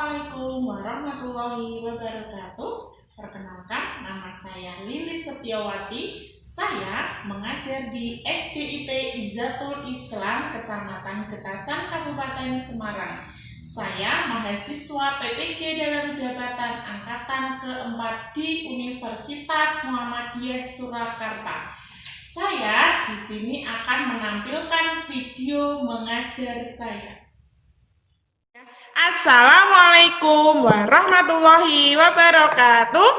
Assalamualaikum warahmatullahi wabarakatuh. Perkenalkan, nama saya Lili Setiawati. Saya mengajar di SDIT Izzatul Islam, Kecamatan Getasan, Kabupaten Semarang. Saya mahasiswa PPG dalam jabatan angkatan keempat di Universitas Muhammadiyah Surakarta. Saya di sini akan menampilkan video mengajar saya. Assalamualaikum warahmatullahi wabarakatuh.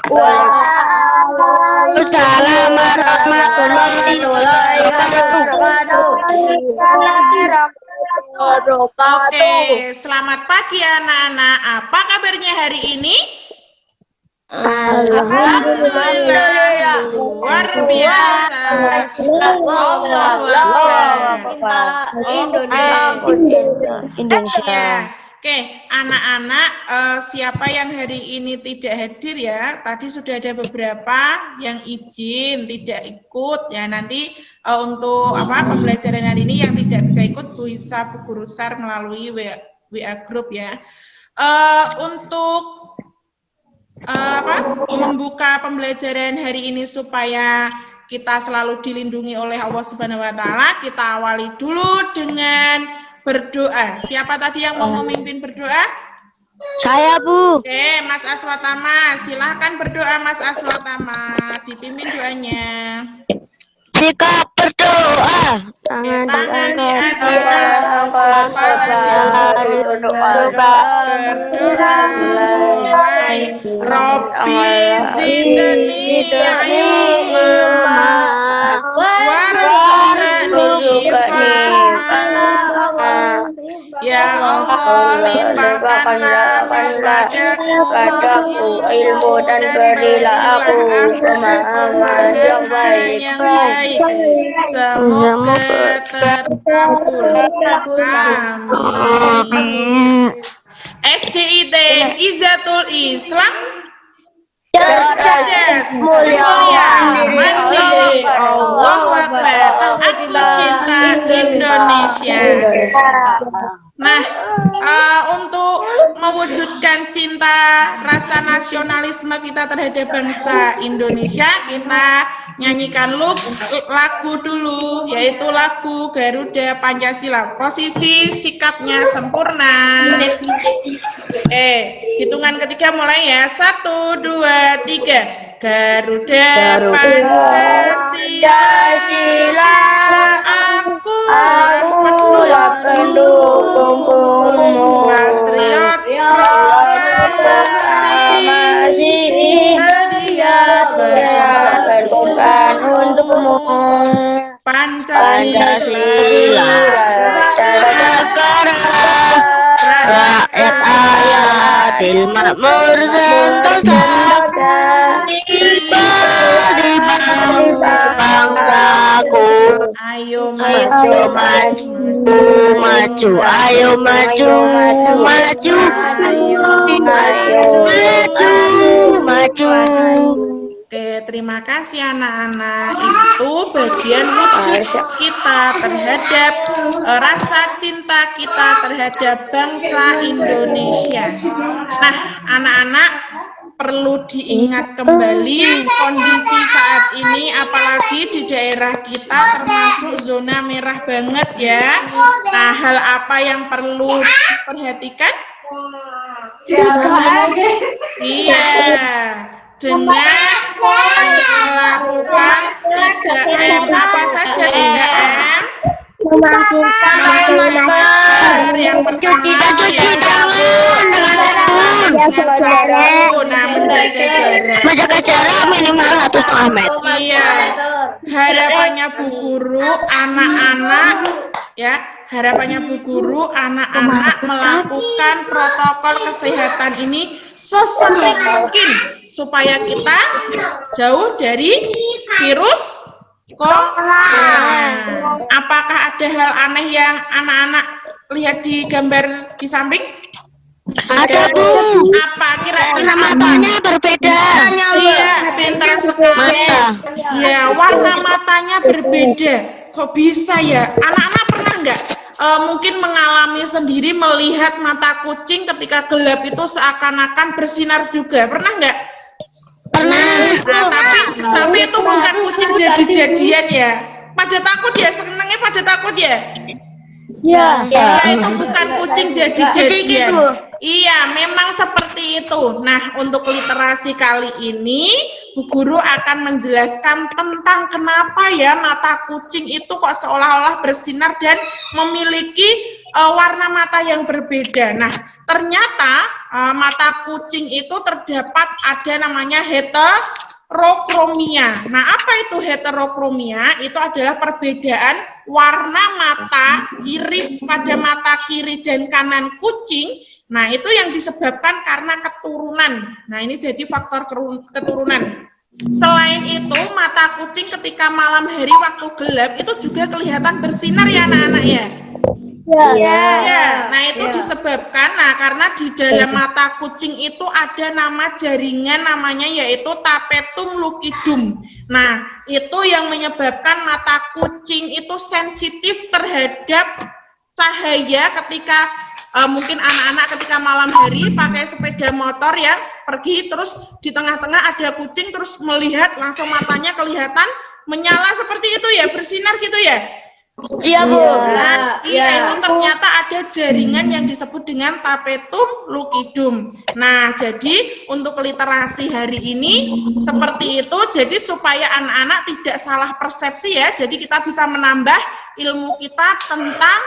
Waalaikumsalam warahmatullahi wabarakatuh. Oke, selamat pagi anak-anak. Apa kabarnya hari ini? Alhamdulillah, luar biasa. Indonesia. Oke, anak-anak, siapa yang hari ini tidak hadir ya? Tadi sudah ada beberapa yang izin tidak ikut ya. Nanti untuk pembelajaran hari ini yang tidak bisa ikut bisa Bu Guru Sar melalui WA group ya. Untuk membuka pembelajaran hari ini supaya kita selalu dilindungi oleh Allah Subhanahu wa taala, kita awali dulu dengan berdoa. Siapa tadi yang mau memimpin berdoa? Saya, Bu. Oke, Mas Aswatama, silahkan berdoa Mas Aswatama, dipimpin doanya. Sikap berdoa. Tangan di atas, kepala berdoa. Robbi zidni ilma warzuqni fahma. Ya Allah, limpahkanlah kepadaku ilmu dan berilah aku pemahaman yang baik. Semoga terkabul. Amin. SDIT Izzatul Islam, cerdas, mulia, mandiri, Allahu Akbar, aku cinta Indonesia. Nah, untuk mewujudkan cinta rasa nasionalisme kita terhadap bangsa Indonesia, kita nyanyikan lagu dulu, yaitu lagu Garuda Pancasila. Posisi sikapnya sempurna. Hitungan ketiga mulai ya. 1, 2, 3. Garuda Pancasila, aku pendukungmu, patriot proklamasi, hadiah berkorban untukmu. Pancasila, negara rakyat adil makmur sentosa, di bangsaku. Ayo maju, maju, ayo maju, maju, maju. Oke, terima kasih anak-anak. Itu bagian wujud kita terhadap rasa cinta kita terhadap bangsa Indonesia. Nah, anak-anak perlu diingat kembali kondisi saat ini, apalagi di daerah kita termasuk zona merah banget ya. Nah, hal apa yang perlu diperhatikan? Iya, dengan melakukan 3M. Apa saja 3M? Memakai masker. Yang pertama menjaga jarak minimal 1,5 meter. Iya. Harapannya Bu Guru, anak-anak ya, harapannya Bu Guru, anak-anak melakukan protokol kesehatan ini sesering mungkin supaya kita jauh dari virus corona. Apakah ada hal aneh yang anak-anak lihat di gambar di samping? Ada, Bu. Apa kira-kira? Matanya berbeda. Iya, pintar sekali. Ya, warna matanya berbeda. Kok bisa ya? Anak-anak pernah nggak mungkin mengalami sendiri melihat mata kucing ketika gelap itu seakan-akan bersinar juga. Pernah nggak? Pernah. Nah, tapi itu bukan kucing jadi-jadian ya. Pada takut ya, senengnya pada takut ya. Ya. Ya, itu bukan kucing jadi-jadian. Iya, memang seperti itu. Nah, untuk literasi kali ini, Bu Guru akan menjelaskan tentang kenapa ya mata kucing itu kok seolah-olah bersinar dan memiliki warna mata yang berbeda. Nah, ternyata mata kucing itu terdapat ada namanya heterokromia. Nah, apa itu heterokromia? Itu adalah perbedaan warna mata iris pada mata kiri dan kanan kucing. Nah, itu yang disebabkan karena keturunan. Nah, ini jadi faktor keturunan. Selain itu, mata kucing ketika malam hari waktu gelap itu juga kelihatan bersinar ya anak-anak ya. Ya, nah itu disebabkan karena di dalam mata kucing itu ada nama jaringan namanya yaitu tapetum lucidum. Nah, itu yang menyebabkan mata kucing itu sensitif terhadap cahaya ketika mungkin anak-anak ketika malam hari pakai sepeda motor ya, pergi terus di tengah-tengah ada kucing terus melihat langsung matanya kelihatan menyala seperti itu ya, bersinar gitu ya. Iya, Bu. Nah, itu ternyata ada jaringan yang disebut dengan tapetum lucidum. Nah, jadi untuk literasi hari ini seperti itu. Jadi supaya anak-anak tidak salah persepsi ya. Jadi kita bisa menambah ilmu kita tentang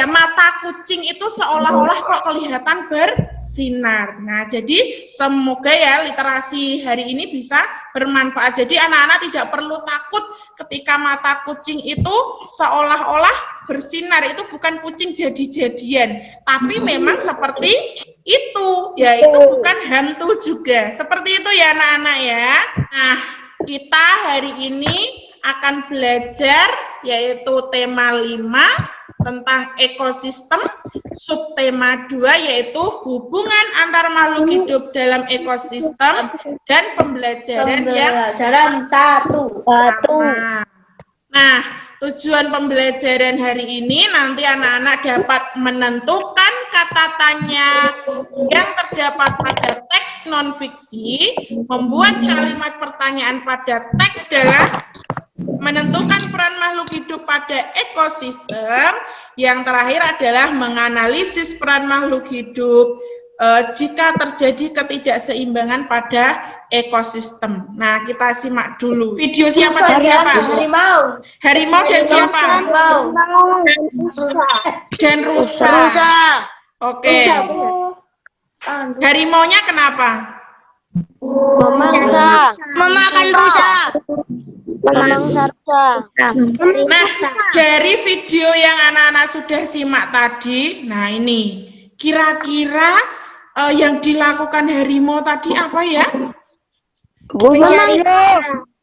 mata kucing itu seolah-olah kok kelihatan bersinar. Nah, jadi semoga ya literasi hari ini bisa bermanfaat. Jadi anak-anak tidak perlu takut ketika mata kucing itu seolah-olah bersinar. Itu bukan kucing jadi-jadian, tapi memang seperti itu. Ya, itu bukan hantu juga. Seperti itu ya anak-anak ya. Nah, kita hari ini akan belajar yaitu tema 5 tentang ekosistem, subtema 2 yaitu hubungan antar makhluk hidup dalam ekosistem, dan pembelajaran yang satu. Nah, tujuan pembelajaran hari ini nanti anak-anak dapat menentukan kata tanya yang terdapat pada teks non-fiksi, membuat kalimat pertanyaan pada teks dalam, menentukan peran makhluk hidup pada ekosistem, yang terakhir adalah menganalisis peran makhluk hidup jika terjadi ketidakseimbangan pada ekosistem. Nah, kita simak dulu. Video siapa dan siapa? Harimau dan siapa? Dan rusa. Oke. Harimaunya kenapa? Memakan rusa. Nah, dari video yang anak-anak sudah simak tadi, nah ini kira-kira yang dilakukan harimau tadi apa ya?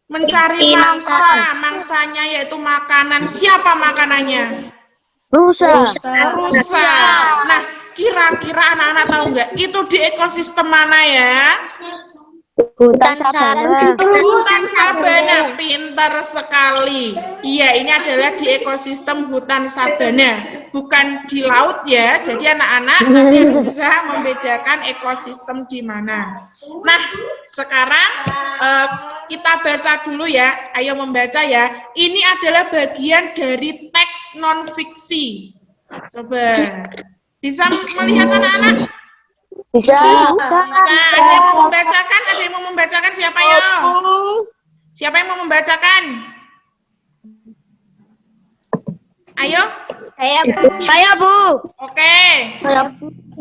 Mencari mangsa. Mangsanya yaitu makanan. Siapa makanannya? Rusa. Nah, kira-kira anak-anak tahu nggak? Itu di ekosistem mana ya? Hutan sabana. Hutan sabana, pintar sekali. Iya, ini adalah di ekosistem hutan sabana, bukan di laut ya. Jadi anak-anak nanti harus bisa membedakan ekosistem di mana. Nah, sekarang kita baca dulu ya. Ayo membaca ya. Ini adalah bagian dari teks non-fiksi. Coba. Bisa melihat anak-anak? Bisa. Nah, ada yang mau membacakan? Ada yang mau membacakan? Siapa ya? Siapa yang mau membacakan? Ayo. Saya, Bu. Oke.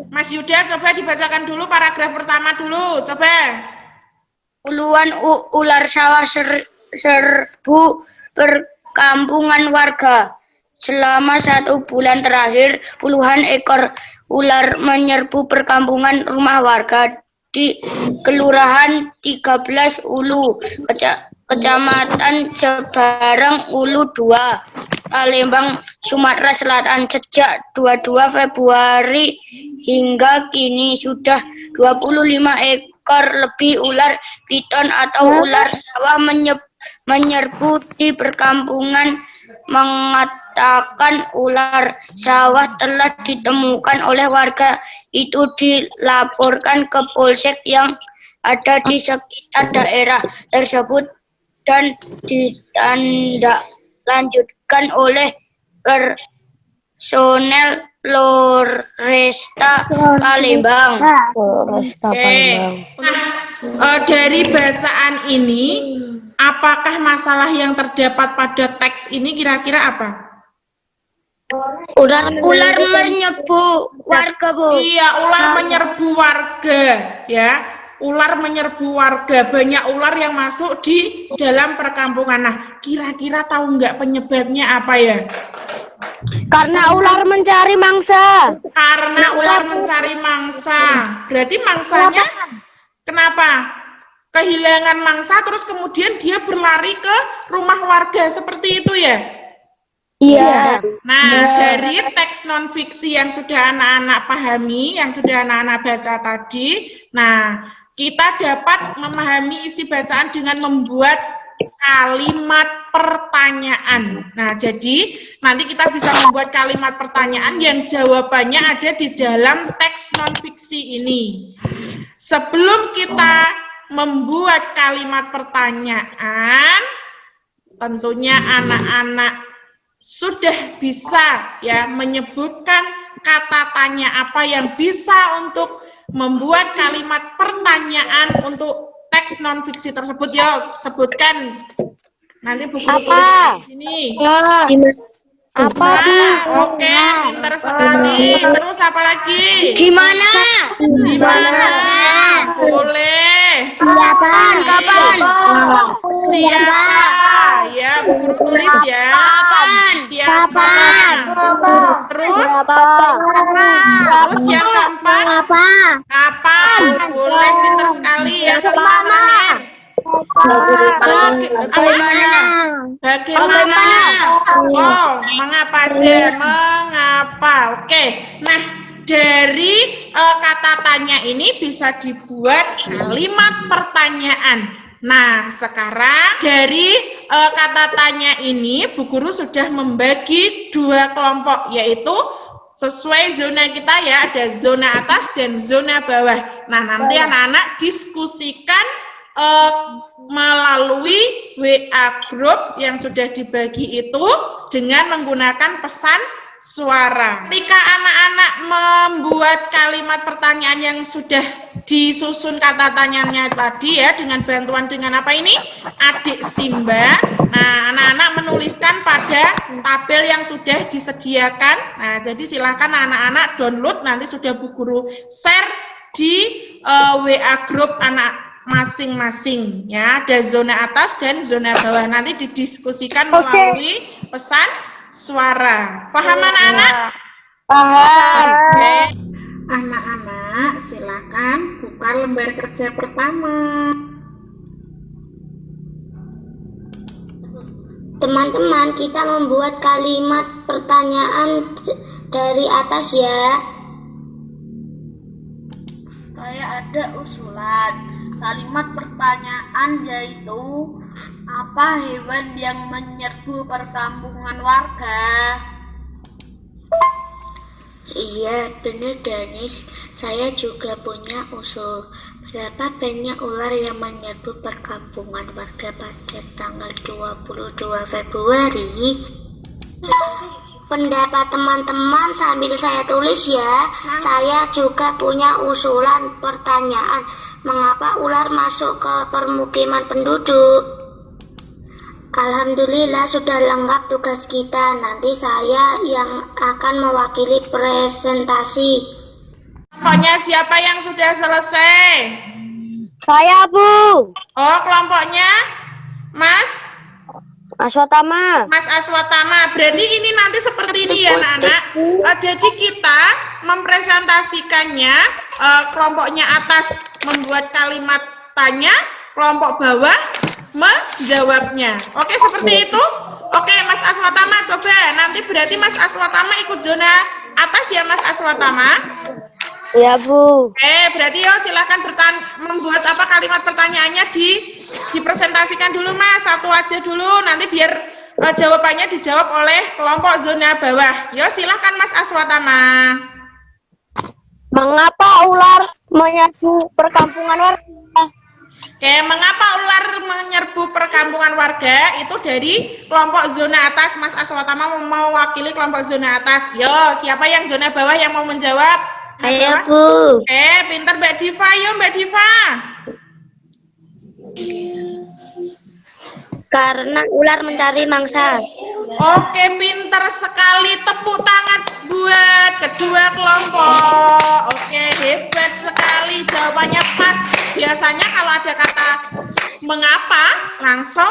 Mas Yuda, coba dibacakan dulu paragraf pertama dulu. Coba. Puluhan ular sawah serbu perkampungan warga. Selama 1 bulan terakhir, puluhan ekor ular menyerbu perkampungan rumah warga di Kelurahan 13 Ulu, Kecamatan Jebareng Ulu 2, Palembang, Sumatera Selatan. Sejak 22 Februari hingga kini sudah 25 ekor lebih ular piton atau ular sawah menyerbu di perkampungan mengatakan ular sawah telah ditemukan oleh warga. Itu dilaporkan ke polsek yang ada di sekitar daerah tersebut dan ditindaklanjutkan oleh personel Polresta Palembang. Oke. Nah, dari bacaan ini, apakah masalah yang terdapat pada teks ini kira-kira apa? Ular menyerbu warga, Bu. Iya, ular menyerbu warga, ya. Ular menyerbu warga, banyak ular yang masuk di dalam perkampungan. Nah, kira-kira tahu nggak penyebabnya apa ya? Karena ular mencari mangsa. Karena ular mencari mangsa. Berarti mangsanya kenapa? Kehilangan mangsa terus kemudian dia berlari ke rumah warga, seperti itu ya? Iya. Nah, dari teks non-fiksi yang sudah anak-anak pahami, yang sudah anak-anak baca tadi, nah, kita dapat memahami isi bacaan dengan membuat kalimat pertanyaan. Nah, jadi nanti kita bisa membuat kalimat pertanyaan yang jawabannya ada di dalam teks non-fiksi ini. Sebelum kita membuat kalimat pertanyaan, tentunya anak-anak sudah bisa ya menyebutkan kata tanya apa yang bisa untuk membuat kalimat pertanyaan untuk teks non fiksi tersebut. Yuk, sebutkan. Nanti buku tulis di sini. Apa? Oke, pintar sekali. Terus apa lagi? Gimana? Di mana? Boleh. Kapan? Siapa? Ya, guru tulis ya. Kapan? Siapa? Terus? Terus yang keempat? Kapan? Boleh, pintar sekali. Yang kelima terakhir. Bagaimana? Oh, mengapa aja? Mengapa? Oke. Nah, dari kata tanya ini bisa dibuat kalimat pertanyaan. Nah, sekarang dari kata tanya ini, Bu Guru sudah membagi dua kelompok, yaitu sesuai zona kita ya, ada zona atas dan zona bawah. Nah, nanti anak-anak diskusikan melalui WA group yang sudah dibagi itu dengan menggunakan pesan suara. Ketika anak-anak membuat kalimat pertanyaan yang sudah disusun kata tanyanya tadi ya, dengan bantuan dengan apa ini? Adik Simba. Nah, anak-anak menuliskan pada tabel yang sudah disediakan. Nah, jadi silakan anak-anak download, nanti sudah Bu Guru share di WA group anak masing-masing ya, ada zona atas dan zona bawah, nanti didiskusikan melalui pesan suara. Paham anak-anak? Paham. Oke. Anak-anak silakan buka lembar kerja pertama. Teman-teman, kita membuat kalimat pertanyaan dari atas ya. Kayak ada usulan kalimat pertanyaan, yaitu apa hewan yang menyerbu perkampungan warga? Iya, benar Danis. Saya juga punya usul. Berapa banyak ular yang menyerbu perkampungan warga pada tanggal 22 Februari? Pendapat teman-teman sambil saya tulis ya. Saya juga punya usulan pertanyaan. Mengapa ular masuk ke permukiman penduduk? Alhamdulillah sudah lengkap tugas kita. Nanti saya yang akan mewakili presentasi. Kelompoknya siapa yang sudah selesai? Saya, Bu. Oh, kelompoknya Mas Aswatama. Mas Aswatama. Berarti ini nanti seperti ini ya anak-anak. Jadi kita mempresentasikannya, kelompoknya atas membuat kalimat tanya, kelompok bawah menjawabnya. Oke, seperti itu. Oke, Mas Aswatama, coba nanti berarti Mas Aswatama ikut zona atas ya, Mas Aswatama. Ya, Bu. Berarti yo silahkan membuat apa kalimat pertanyaannya dipresentasikan dulu Mas, satu aja dulu, nanti biar Jawabannya dijawab oleh kelompok zona bawah. Yo, silahkan Mas Aswatama. Mengapa ular menyerbu perkampungan warga? Oke, mengapa ular menyerbu perkampungan warga? Itu dari kelompok zona atas. Mas Aswatama mewakili kelompok zona atas. Yo, siapa yang zona bawah yang mau menjawab? Saya, Bu. Pinter Mbak Diva. Yo, Mbak Diva. Karena ular mencari mangsa. Oke, pinter sekali. Tepuk tangan buat kedua kelompok. Oke, hebat sekali. Jawabannya pas. Biasanya kalau ada kata mengapa, langsung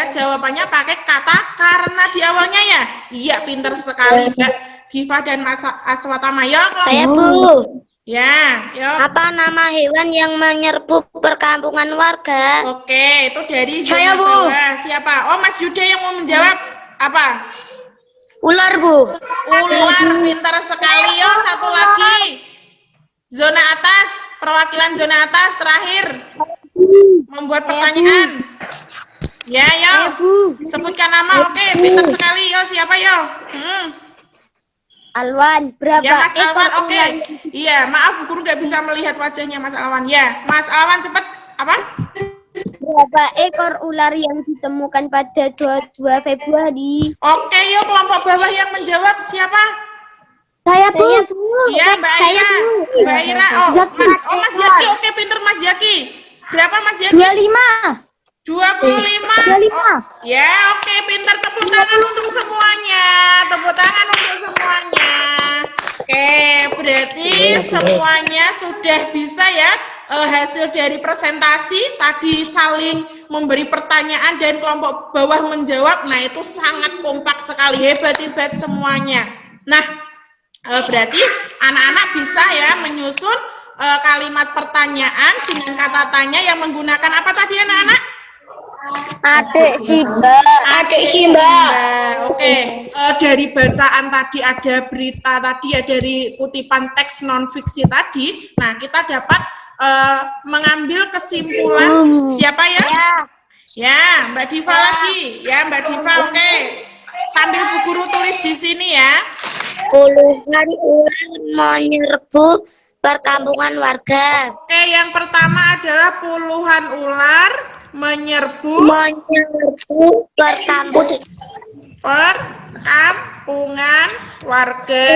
jawabannya pakai kata karena di awalnya ya. Iya, pinter sekali Mbak Diva dan Mas Aswatama. Yo, Saya, Bu. Ya, yo. Apa nama hewan yang menyerbu perkampungan warga? Oke, itu dari Saya, zona Bu. bawah. Siapa? Oh, Mas Yuda yang mau menjawab. Apa? Ular, Bu. Ular, pintar sekali. Yo, satu lagi. Zona atas, perwakilan zona atas terakhir. Membuat pertanyaan. Ya, yo. Sebutkan nama. Oke, pintar sekali. Yo, siapa yo? Alwan, berapa Ya, Mas ekor Alwan. Oke. ular? Iya, maaf, Bu Guru nggak bisa melihat wajahnya Mas Alwan. Ya, Mas Alwan cepet. Apa? Berapa ekor ular yang ditemukan pada 22 Februari? Oke, yuk kelompok bawah yang menjawab siapa? Saya, Bu. Iya, Mbak Ira. Mbak Ira. Mas Yaki. Oke, pinter Mas Yaki. Berapa Mas Yaki? 25. 25. 25. Oh, ya, oke, pinter. Tepuk tangan untuk semuanya. Tepuk tangan untuk semuanya. Oke, berarti semuanya sudah bisa ya. Hasil dari presentasi tadi saling memberi pertanyaan dan kelompok bawah menjawab. Nah, itu sangat kompak sekali, hebat semuanya. Nah, berarti anak-anak bisa ya menyusun kalimat pertanyaan dengan kata tanya yang menggunakan apa tadi anak-anak? Adik Simba. Oke, dari bacaan tadi ada berita tadi ya, dari kutipan teks non fiksi tadi. Nah, kita dapat mengambil kesimpulan. Siapa ya? Ya, Mbak Diva lagi. Ya, Mbak Diva. Oke. Sambil Bu Guru tulis di sini ya. Puluhan ular menyerbu perkampungan warga. Oke, yang pertama adalah puluhan ular menyerbu perkampungan warga.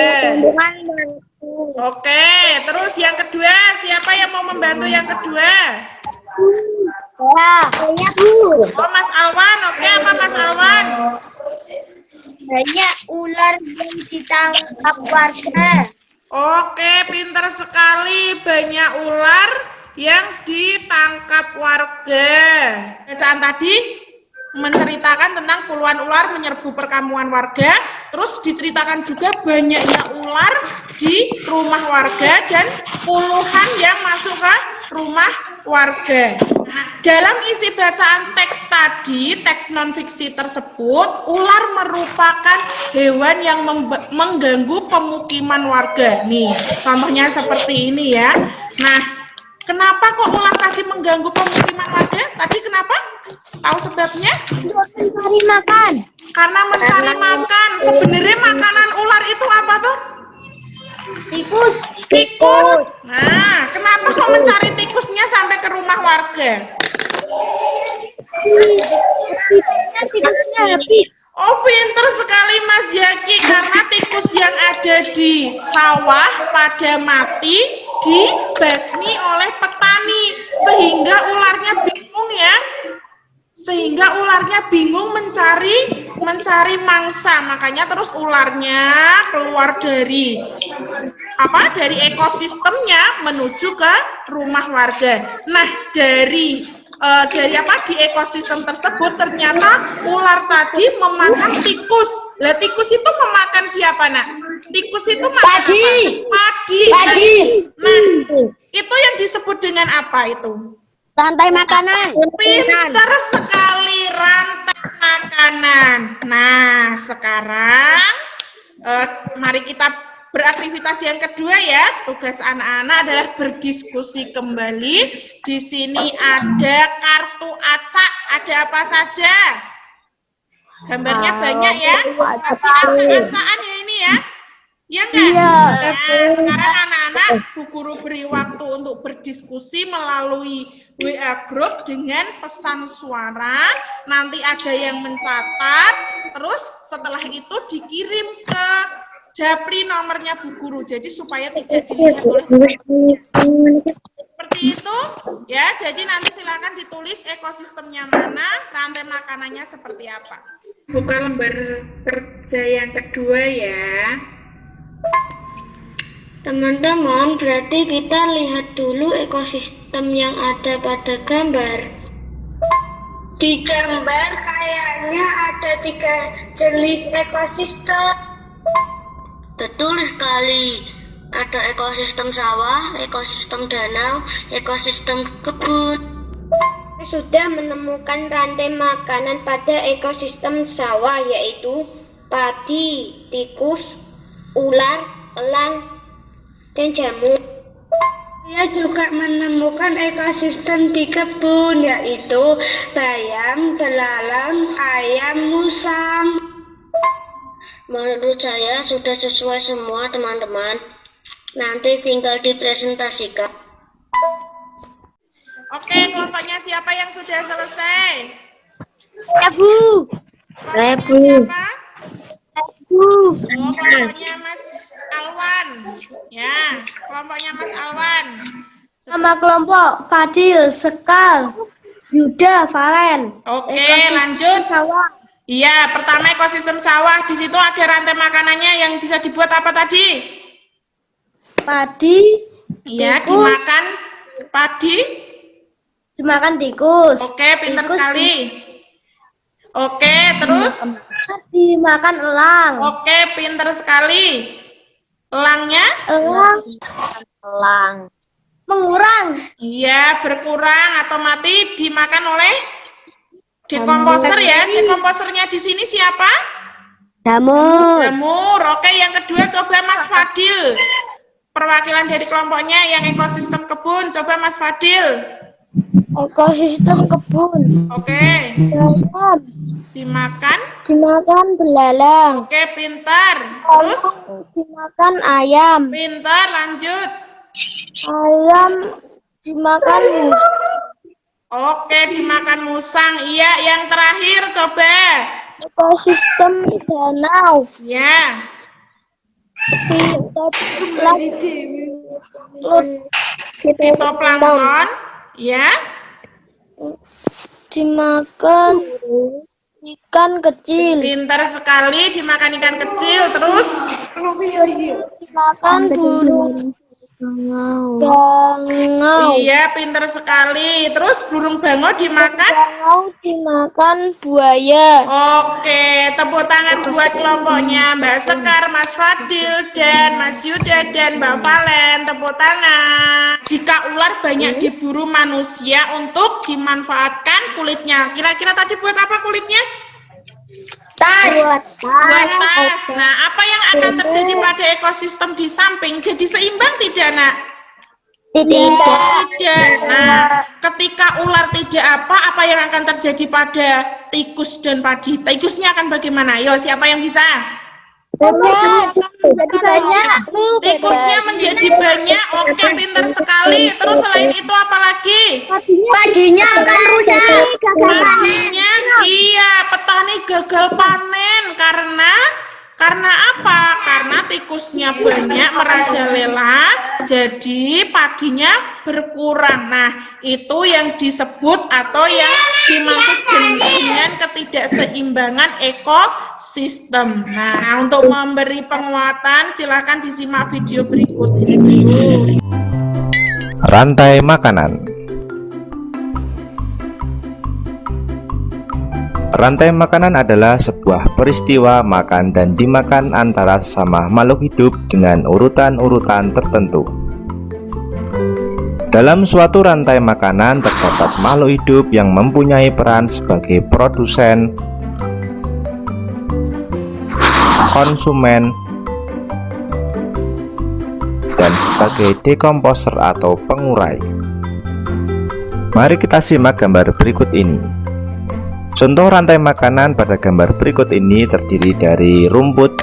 Oke, terus yang kedua, siapa yang mau membantu yang kedua? Saya, Bu. Oh, Mas Alwan. Oke, apa Mas Alwan? Banyak ular yang ditangkap warga. Oke, pintar sekali. Banyak ular yang ditangkap warga. Bacaan tadi menceritakan tentang puluhan ular menyerbu perkampungan warga, terus diceritakan juga banyaknya ular di rumah warga dan puluhan yang masuk ke rumah warga. Nah, dalam isi bacaan teks tadi, teks non-fiksi tersebut, ular merupakan hewan yang mengganggu pemukiman warga. Nih, contohnya seperti ini ya. Nah, kenapa kok ular tadi mengganggu pemukiman warga? Tadi kenapa? Tahu sebabnya? Mencari makan. Karena mencari makan. Sebenarnya makanan ular itu apa tuh? Tikus. Nah, kenapa kok mencari tikusnya sampai ke rumah warga? Tikusnya habis. Oh, pinter sekali Mas Yaki. Karena tikus yang ada di sawah pada mati dibasmi oleh petani, sehingga ularnya bingung ya. Sehingga ularnya bingung mencari mangsa, makanya terus ularnya keluar dari ekosistemnya menuju ke rumah warga. Nah, di ekosistem tersebut ternyata ular tadi memakan tikus. Lah, tikus itu memakan siapa, Nak? Tikus itu makan padi. Nah, itu yang disebut dengan apa itu? Rantai makanan. Pintar sekali, rantai makanan. Nah, sekarang mari kita beraktivitas yang kedua ya. Tugas anak-anak adalah berdiskusi kembali. Di sini ada kartu acak. Ada apa saja? Gambarnya banyak ya. Kasih acak-acakan ya ini ya. Ya enggak? Iya. Nah, sekarang anak-anak Bu Guru beri waktu untuk berdiskusi melalui WA Group dengan pesan suara. Nanti ada yang mencatat, terus setelah itu dikirim ke Japri nomornya Bu Guru. Jadi supaya tidak dilihat oleh seperti itu ya. Jadi nanti silakan ditulis ekosistemnya mana, rantai makanannya seperti apa. Buka lembar kerja yang kedua ya. Teman-teman, berarti kita lihat dulu ekosistem yang ada pada gambar. Di gambar kayaknya ada 3 jenis ekosistem. Betul sekali. Ada ekosistem sawah, ekosistem danau, ekosistem kebun. Sudah menemukan rantai makanan pada ekosistem sawah, yaitu padi, tikus, ular, elang, dan jamur. Saya juga menemukan ekosistem di kebun, yaitu bayam, belalang, ayam, musang. Menurut saya sudah sesuai semua teman-teman. Nanti tinggal dipresentasikan. Oke, kelompoknya siapa yang sudah selesai? Bu. Kelompoknya siapa? Oh, kelompoknya Mas Alwan. Ya, kelompoknya Mas Alwan. Nama kelompok Fadil, Sekal, Yuda, Valen. Oke, Ekosistem lanjut. sawah. Iya, pertama ekosistem sawah. Di situ ada rantai makanannya yang bisa dibuat apa tadi? Padi, Iya, tikus. dimakan padi. Dimakan tikus. Oke, pintar Tikus sekali. Oke, terus? dimakan elang. Oke, pintar sekali. Elangnya? Elang. Mengurang. Iya, berkurang atau mati dimakan oleh dekomposer ya. Dekomposernya di sini siapa? Jamur. Jamur. Oke, yang kedua coba Mas Fadil. Perwakilan dari kelompoknya yang ekosistem kebun. Coba Mas Fadil. Ekosistem kebun. Oke. Belalang. Dimakan. Dimakan belalang. Oke, pintar. Terus? Dimakan ayam. Pintar, lanjut. Ayam dimakan musang. Oke, dimakan musang. Iya, yang terakhir coba. Ekosistem danau. Ya. Fitoplankton. Ya. Dimakan ikan kecil. Pintar sekali, dimakan ikan kecil. Terus? Dimakan burung bangau. Iya, pintar sekali. Terus burung bangau dimakan? Bangau dimakan buaya. Oke, tepuk tangan buat kelompoknya Mbak Sekar, Mas Fadil, dan Mas Yuda, dan Mbak Valen. Tepuk tangan. Jika ular banyak diburu manusia untuk dimanfaatkan kulitnya. Kira-kira tadi buat apa kulitnya? Buat tas. Nah, apa yang akan terjadi pada ekosistem di samping? Jadi seimbang tidak, Nak? Tidak. Nah, ketika ular tidak apa yang akan terjadi pada tikus dan padi? Tikusnya akan bagaimana? Yo, siapa yang bisa? Jadi banyak. Tikusnya menjadi banyak. Oke, pintar sekali. Terus selain itu apa lagi? Padinya akan rusak. Padinya, iya, petani gagal panen karena apa? Karena tikusnya banyak merajalela, jadi padinya berkurang. Nah, itu yang disebut atau yang dimaksud dengan ketidakseimbangan ekosistem. Nah, untuk memberi penguatan, silakan disimak video berikut ini dulu. Rantai makanan. Rantai makanan adalah sebuah peristiwa makan dan dimakan antara sesama makhluk hidup dengan urutan-urutan tertentu. Dalam suatu rantai makanan terdapat makhluk hidup yang mempunyai peran sebagai produsen, konsumen, dan sebagai dekomposer atau pengurai. Mari kita simak gambar berikut ini. Contoh rantai makanan pada gambar berikut ini terdiri dari rumput,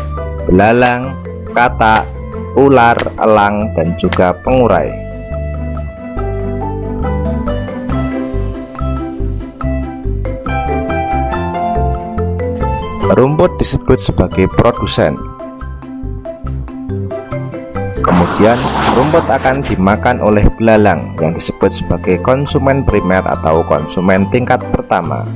belalang, katak, ular, elang, dan juga pengurai. Rumput disebut sebagai produsen. Kemudian rumput akan dimakan oleh belalang yang disebut sebagai konsumen primer atau konsumen tingkat pertama.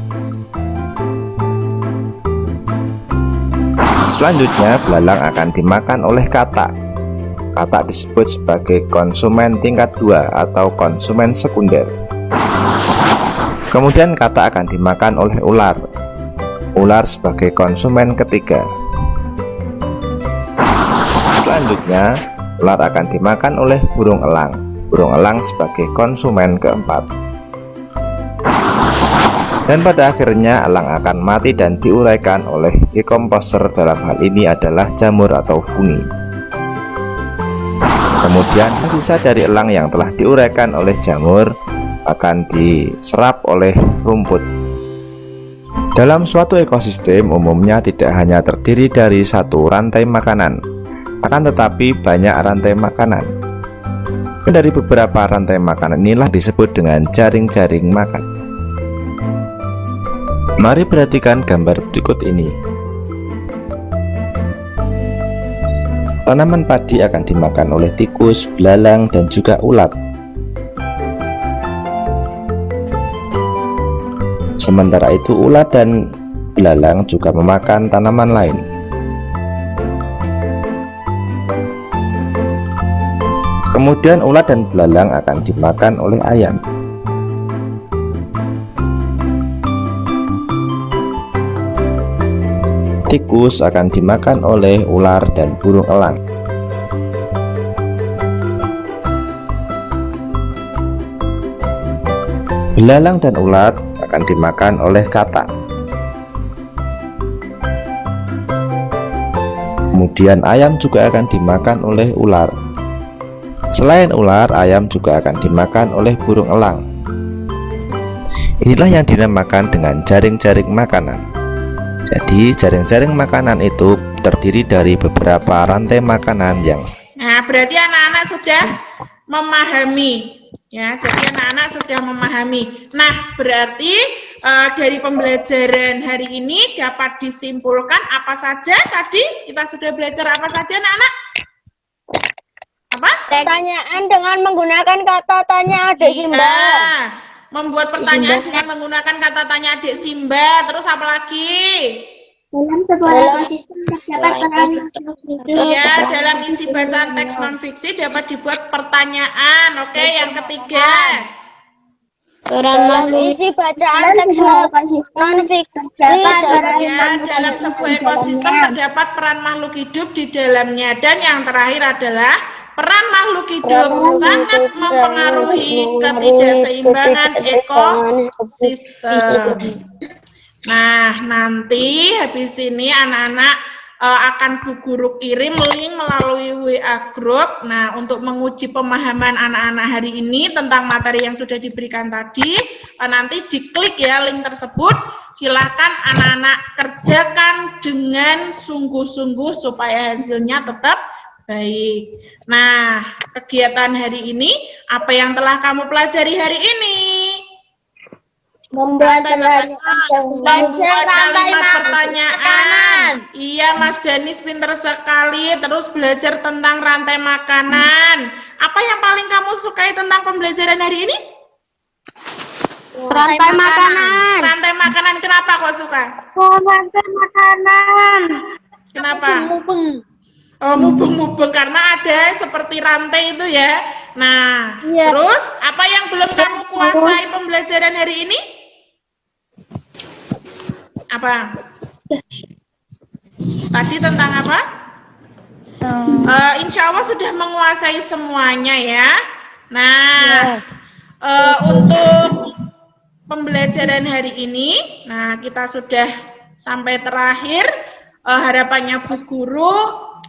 Selanjutnya belalang akan dimakan oleh katak. Katak disebut sebagai konsumen tingkat 2 atau konsumen sekunder. Kemudian katak akan dimakan oleh ular. Ular sebagai konsumen ketiga. Selanjutnya, ular akan dimakan oleh burung elang. Burung elang sebagai konsumen keempat. Dan pada akhirnya elang akan mati dan diuraikan oleh dekomposer, dalam hal ini adalah jamur atau fungi. Kemudian sisa dari elang yang telah diuraikan oleh jamur akan diserap oleh rumput. Dalam suatu ekosistem umumnya tidak hanya terdiri dari satu rantai makanan, akan tetapi banyak rantai makanan. Dan dari beberapa rantai makanan inilah disebut dengan jaring-jaring makan. Mari perhatikan gambar berikut ini. Tanaman padi akan dimakan oleh tikus, belalang, dan juga ulat. Sementara itu ulat dan belalang juga memakan tanaman lain. Kemudian ulat dan belalang akan dimakan oleh ayam. Tikus akan dimakan oleh ular dan burung elang. Belalang dan ulat akan dimakan oleh katak. Kemudian ayam juga akan dimakan oleh ular. Selain ular, ayam juga akan dimakan oleh burung elang. Inilah yang dinamakan dengan jaring-jaring makanan. Jadi jaring-jaring makanan itu terdiri dari beberapa rantai makanan yang... Nah, berarti anak-anak sudah memahami. Ya, jadi anak-anak sudah memahami. Nah, berarti dari pembelajaran hari ini dapat disimpulkan apa saja tadi? Kita sudah belajar apa saja, anak-anak? Apa? Pertanyaan dengan menggunakan kata tanya adik Simba. Iya, membuat pertanyaan dengan menggunakan kata tanya adik Simba. Terus apa lagi? Dalam sebuah ekosistem terdapat peran Iya, dalam isi bacaan teks non-fiksi dapat dibuat pertanyaan. Oke, yang ketiga. Dalam isi bacaan teks non-fiksi Ya, dalam sebuah ekosistem terdapat peran makhluk hidup di dalamnya. Dan yang terakhir adalah peran makhluk hidup sangat mempengaruhi ketidakseimbangan ekosistem. Nah, nanti habis ini anak-anak akan Bu Guru kirim link melalui WA Group. Nah, untuk menguji pemahaman anak-anak hari ini tentang materi yang sudah diberikan tadi, nanti diklik ya link tersebut. Silahkan anak-anak kerjakan dengan sungguh-sungguh supaya hasilnya tetap baik. Nah, kegiatan hari ini, apa yang telah kamu pelajari hari ini? membuat kalimat pertanyaan. Iya, Mas Danis pinter sekali. Terus belajar tentang rantai makanan. Apa yang paling kamu sukai tentang pembelajaran hari ini? rantai makanan. Rantai makanan. Kenapa kok suka? Rantai makanan. Kenapa? Oh, mubeng-mubeng karena ada seperti rantai itu ya. Nah, terus apa yang belum kamu kuasai pembelajaran hari ini? Apa? Tadi tentang apa? Insya Allah sudah menguasai semuanya ya. Nah, untuk pembelajaran hari ini, nah kita sudah sampai terakhir. Harapannya Bu Guru,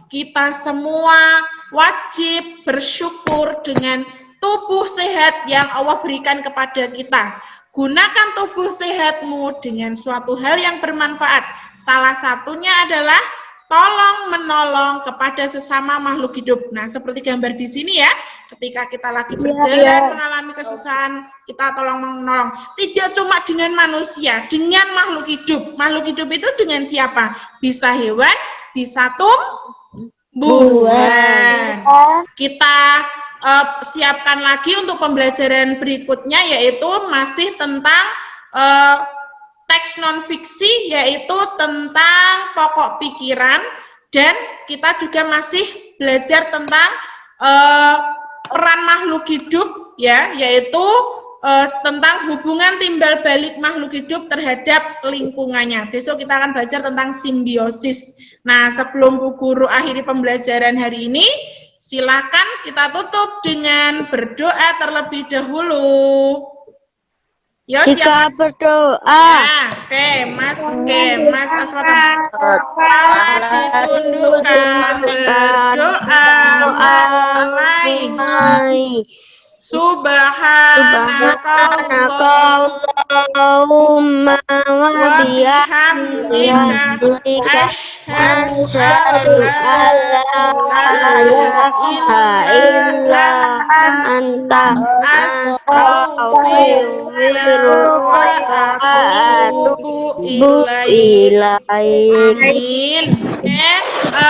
kita semua wajib bersyukur dengan tubuh sehat yang Allah berikan kepada kita. Gunakan tubuh sehatmu dengan suatu hal yang bermanfaat. Salah satunya adalah tolong menolong kepada sesama makhluk hidup. Nah, seperti gambar di sini ya, ketika kita lagi berjalan mengalami kesusahan, kita tolong menolong. Tidak cuma dengan manusia, dengan makhluk hidup. Makhluk hidup itu dengan siapa? Bisa hewan, bisa tumbuhan. Kita siapkan lagi untuk pembelajaran berikutnya, yaitu masih tentang teks non-fiksi, yaitu tentang pokok pikiran, dan kita juga masih belajar tentang peran makhluk hidup, ya, yaitu tentang hubungan timbal balik makhluk hidup terhadap lingkungannya. Besok kita akan belajar tentang simbiosis. Nah, sebelum Bu Guru akhiri pembelajaran hari ini, silakan kita tutup dengan berdoa terlebih dahulu. Yo, Jika siapa? berdoa, Nah, Mas Aswata. Salat ditundukkan, berdoa mulai. Subhanakallahumma wa bihamdika asyhadu an la ilaha illa anta astaghfiruka wa atubu ilaik. Amin. Oke,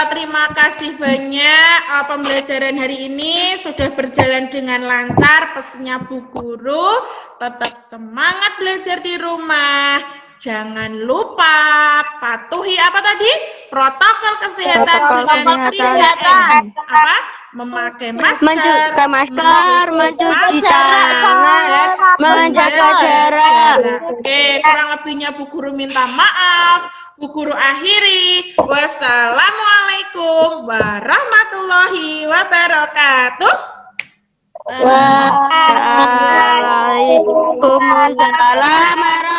terima kasih banyak. Pembelajaran hari ini sudah berjalan dengan lancar. Pesannya Bu Guru, tetap semangat belajar di rumah. Jangan lupa patuhi apa tadi? Protokol kesehatan dengan 3M. Apa? Memakai masker, mencuci tangan, menjaga jarak. Oke, kurang lebihnya Bu Guru minta maaf. Bu Guru akhiri. Wassalamualaikum warahmatullahi wabarakatuh. Waalaikumsalam.